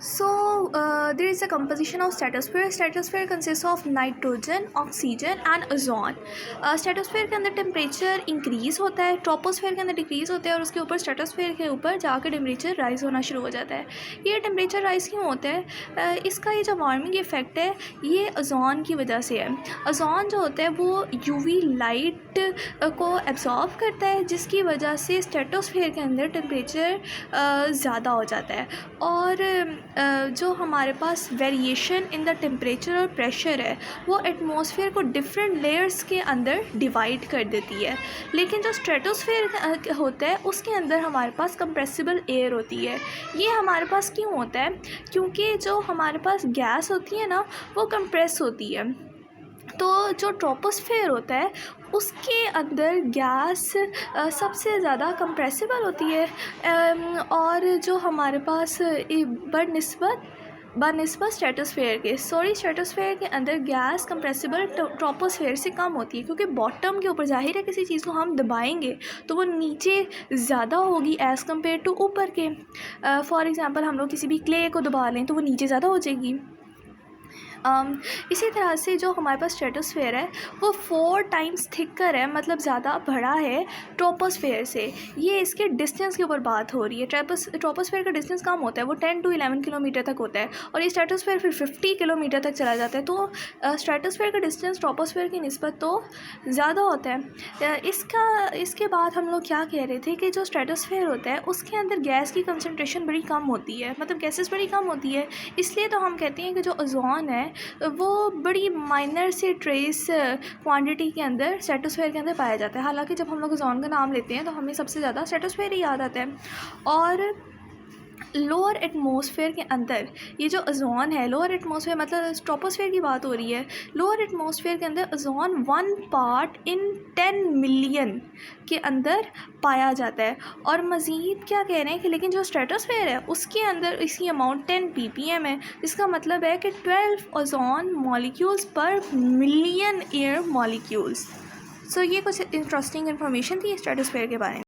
So there is a composition of stratosphere. Stratosphere consists of nitrogen, oxygen and ozone. Stratosphere के अंदर temperature increase होता है, troposphere के अंदर डिक्रीज़ होता है और उसके ऊपर स्ट्रेटोस्फेयर के ऊपर जाकर टेम्परेचर राइज़ होना शुरू हो जाता है। ये टेम्परेचर राइज़ क्यों होता है? इसका ये जो वार्मिंग इफ़ेक्ट है ये ओज़ोन की वजह से है। ओज़ोन जो होता है वो यूवी लाइट को एब्जॉर्ब करता है, जिसकी वजह से स्ट्रेटोस्फेयर के अंदर टेम्परेचर ज़्यादा हो जाता है और जो हमारे पास वेरिएशन इन द टेम्परेचर और प्रेशर है वो एटमॉस्फेयर को डिफरेंट लेयर्स के अंदर डिवाइड कर देती है। लेकिन जो स्ट्रेटोस्फेयर होता है उसके अंदर हमारे पास कंप्रेसिबल एयर होती है। ये हमारे पास क्यों होता है? क्योंकि जो हमारे पास गैस होती है ना वो कंप्रेस होती है। तो जो ट्रोपोस्फेयर होता है उसके अंदर गैस सबसे ज़्यादा कंप्रेसिबल होती है और जो हमारे पास बनस्बत स्ट्रेटोस्फेयर के अंदर गैस कंप्रेसिबल ट्रोपोस्फेयर से कम होती है, क्योंकि बॉटम के ऊपर ज़ाहिर है किसी चीज़ को हम दबाएंगे तो वो नीचे ज़्यादा होगी एज़ कम्पेयर टू ऊपर के। फॉर एग्ज़ाम्पल हम लोग किसी भी क्ले को दबा लें तो वो नीचे ज़्यादा हो जाएगी। इसी तरह से जो हमारे पास स्ट्रेटोस्फेयर है वो 4 टाइम्स थिकर है, मतलब ज़्यादा बड़ा है ट्रोपोस्फेयर से। ये इसके डिस्टेंस के ऊपर बात हो रही है। ट्रोपोस्फेयर का डिस्टेंस कम होता है, वो 10 to 11 किलोमीटर तक होता है और ये स्ट्रेटोस्फेयर फिर 50 किलोमीटर तक चला जाता है। तो स्ट्रेटोस्फेयर का डिस्टेंस ट्रोपोस्फेयर की निस्बत तो ज़्यादा होता है। इसके बाद हम लोग क्या कह रहे थे कि जो स्ट्रेटोस्फेयर होता है उसके अंदर गैस की कंसनट्रेशन बड़ी कम होती है, मतलब गैसेस बड़ी कम होती है। इसलिए तो हम कहते हैं कि जो ओज़ोन है वो बड़ी माइनर से ट्रेस क्वांटिटी के अंदर स्ट्रेटोस्फेयर के अंदर पाया जाता है। हालांकि जब हम लोग ओज़ोन का नाम लेते हैं तो हमें सबसे ज़्यादा स्ट्रेटोस्फेयर ही याद आता है। और लोअर एटमॉस्फेयर के अंदर ये जो ओज़ोन है, लोअर एटमॉस्फेयर मतलब ट्रोपोस्फेयर की बात हो रही है, लोअर एटमॉस्फेयर के अंदर ओज़ोन 1 पार्ट इन 10 मिलियन के अंदर पाया जाता है। और मज़ीद क्या कह रहे हैं कि लेकिन जो स्ट्रेटोस्फेयर है उसके अंदर इसकी अमाउंट 10 ppm है। इसका मतलब है कि 12 ओज़ोन मॉलिक्यूल्स पर मिलियन एयर मॉलिक्यूल्स। सो ये कुछ इंटरेस्टिंग इन्फॉर्मेशन थी स्ट्रेटोस्फेयर के बारे में।